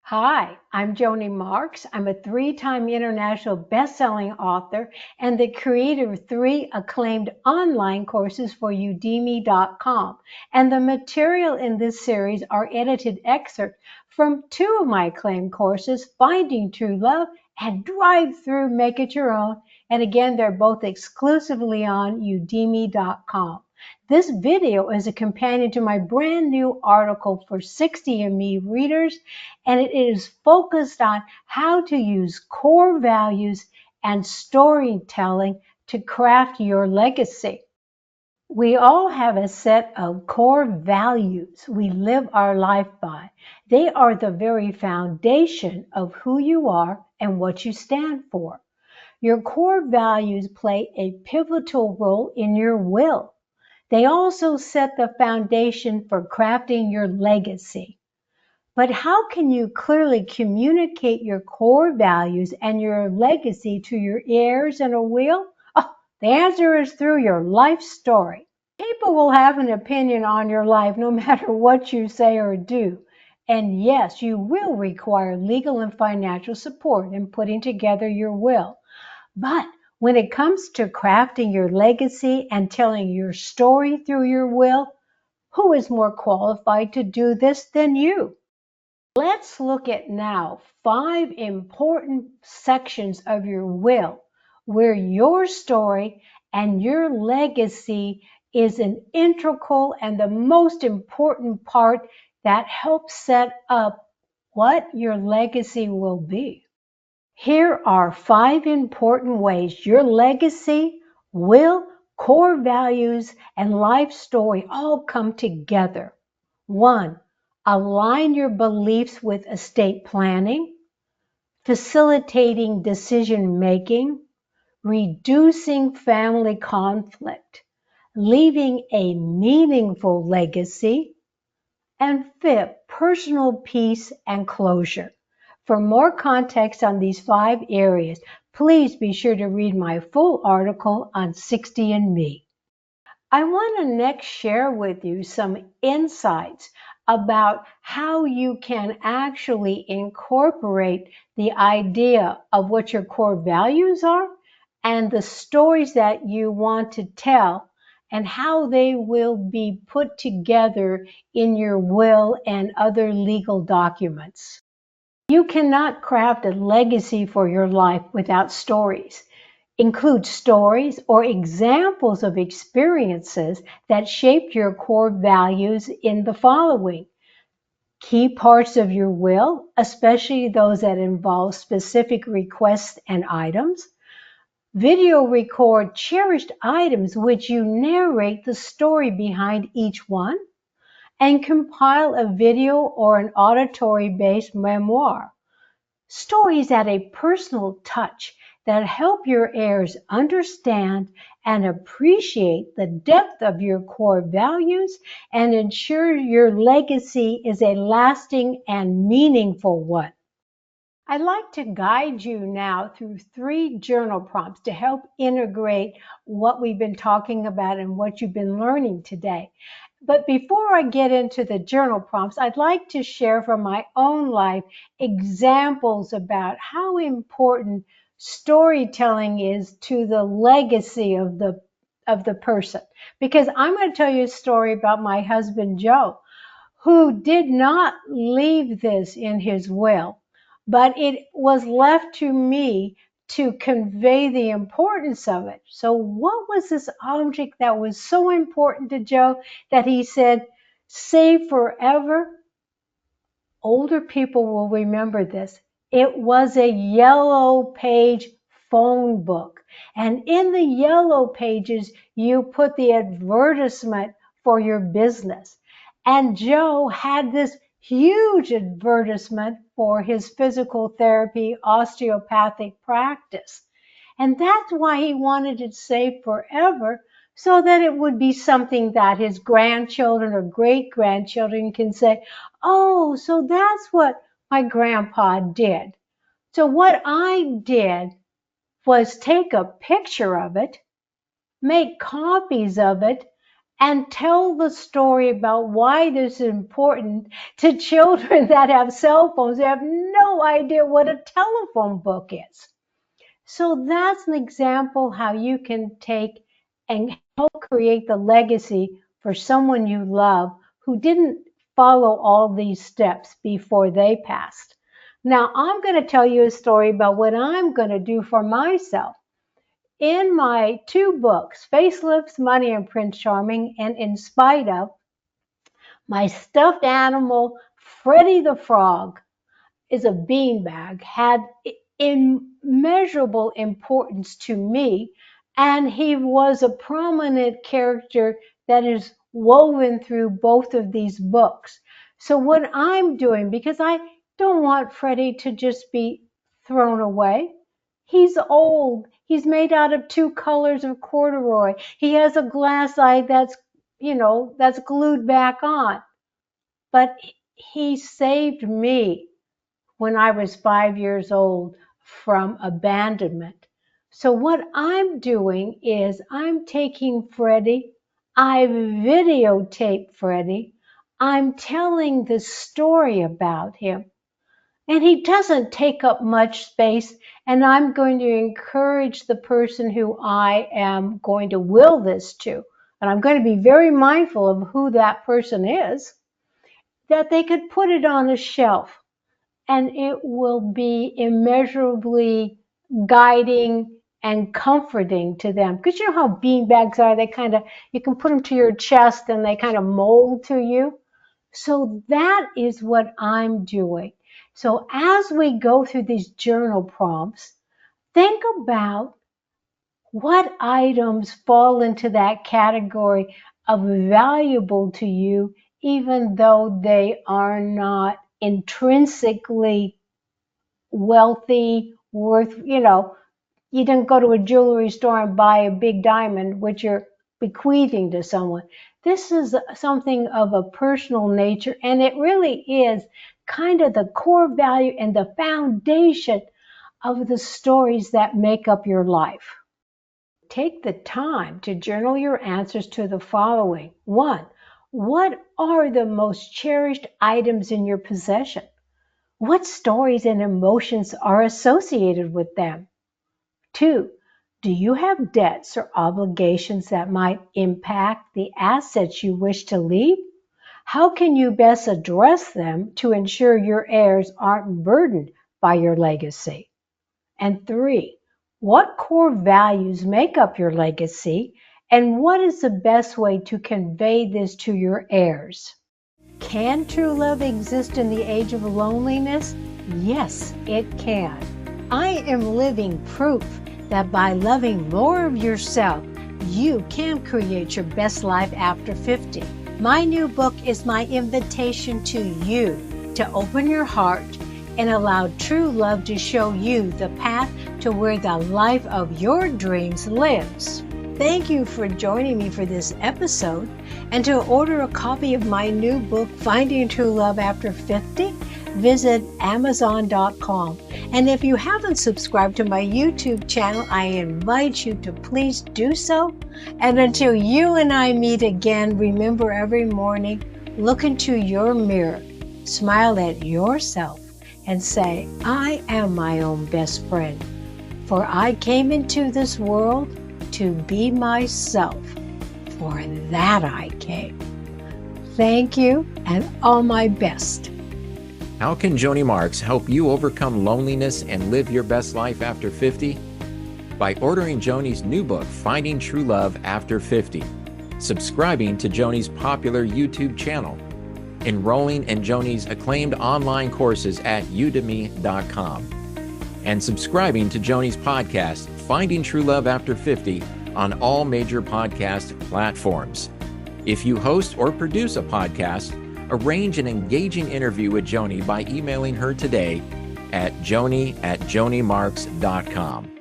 Hi, I'm Joni Marks. I'm a 3-time international best-selling author and the creator of 3 acclaimed online courses for udemy.com. And the material in this series are edited excerpts from 2 of my acclaimed courses, Finding True Love and Drive-Thru, Make It Your Own. And again, they're both exclusively on udemy.com. This video is a companion to my brand new article for 60ME readers, and it is focused on how to use core values and storytelling to craft your legacy. We all have a set of core values we live our life by. They are the very foundation of who you are and what you stand for. Your core values play a pivotal role in your will. They also set the foundation for crafting your legacy. But how can you clearly communicate your core values and your legacy to your heirs in a will? Oh, the answer is through your life story. People will have an opinion on your life no matter what you say or do. And yes, you will require legal and financial support in putting together your will. But when it comes to crafting your legacy and telling your story through your will, who is more qualified to do this than you? Let's look at now 5 important sections of your will where your story and your legacy is an integral and the most important part that helps set up what your legacy will be. Here are 5 important ways your legacy, will, core values, and life story all come together. 1. Align your beliefs with estate planning, facilitating decision making, reducing family conflict, leaving a meaningful legacy, and 5th, personal peace and closure. For more context on these 5 areas, please be sure to read my full article on 60andMe. I want to next share with you some insights about how you can actually incorporate the idea of what your core values are and the stories that you want to tell and how they will be put together in your will and other legal documents. You cannot craft a legacy for your life without stories. Include stories or examples of experiences that shaped your core values in the following. Key parts of your will, especially those that involve specific requests and items. Video record cherished items which you narrate the story behind each one, and compile a video or an auditory-based memoir. Stories add a personal touch that help your heirs understand and appreciate the depth of your core values and ensure your legacy is a lasting and meaningful one. I'd like to guide you now through 3 journal prompts to help integrate what we've been talking about and what you've been learning today. But before I get into the journal prompts, I'd like to share from my own life examples about how important storytelling is to the legacy of the person. Because I'm going to tell you a story about my husband, Joe, who did not leave this in his will, but it was left to me to convey the importance of it. So what was this object that was so important to Joe that he said, save forever? Older people will remember this. It was a yellow page phone book. And in the yellow pages, you put the advertisement for your business. And Joe had this huge advertisement for his physical therapy osteopathic practice. And that's why he wanted it saved forever, so that it would be something that his grandchildren or great-grandchildren can say, oh, so that's what my grandpa did. So what I did was take a picture of it, make copies of it, and tell the story about why this is important to children that have cell phones. They have no idea what a telephone book is. So that's an example how you can take and help create the legacy for someone you love who didn't follow all these steps before they passed. Now, I'm going to tell you a story about what I'm going to do for myself. In my 2 books, Facelifts, Money, and Prince Charming, and In Spite Of, my stuffed animal, Freddie the Frog, is a beanbag, had immeasurable importance to me, and he was a prominent character that is woven through both of these books. So what I'm doing, because I don't want Freddie to just be thrown away. He's old. He's made out of 2 colors of corduroy. He has a glass eye that's glued back on. But he saved me when I was 5 years old from abandonment. So what I'm doing is I'm taking Freddie, I videotape Freddie, I'm telling the story about him. And he doesn't take up much space, and I'm going to encourage the person who I am going to will this to, and I'm going to be very mindful of who that person is, that they could put it on a shelf. And it will be immeasurably guiding and comforting to them. Because you know how beanbags are, you can put them to your chest and they kind of mold to you. So that is what I'm doing. So as we go through these journal prompts, think about what items fall into that category of valuable to you, even though they are not intrinsically wealthy, you didn't go to a jewelry store and buy a big diamond, which you're bequeathing to someone. This is something of a personal nature, and it really is kind of the core value and the foundation of the stories that make up your life. Take the time to journal your answers to the following. 1, what are the most cherished items in your possession? What stories and emotions are associated with them? 2, do you have debts or obligations that might impact the assets you wish to leave? How can you best address them to ensure your heirs aren't burdened by your legacy? And 3, what core values make up your legacy, and what is the best way to convey this to your heirs? Can true love exist in the age of loneliness? Yes, it can. I am living proof that by loving more of yourself, you can create your best life after 50. My new book is my invitation to you to open your heart and allow true love to show you the path to where the life of your dreams lives. Thank you for joining me for this episode. And to order a copy of my new book, Finding True Love After 50, visit Amazon.com. And if you haven't subscribed to my YouTube channel, I invite you to please do so. And until you and I meet again, remember every morning, look into your mirror, smile at yourself, and say, I am my own best friend. For I came into this world to be myself. For that I came. Thank you, and all my best. How can Joni Marks help you overcome loneliness and live your best life after 50? By ordering Joni's new book, Finding True Love After 50, subscribing to Joni's popular YouTube channel, enrolling in Joni's acclaimed online courses at UDEMY.com, and subscribing to Joni's podcast, Finding True Love After 50, on all major podcast platforms. If you host or produce a podcast, arrange an engaging interview with Joni by emailing her today at joni@jonimarks.com.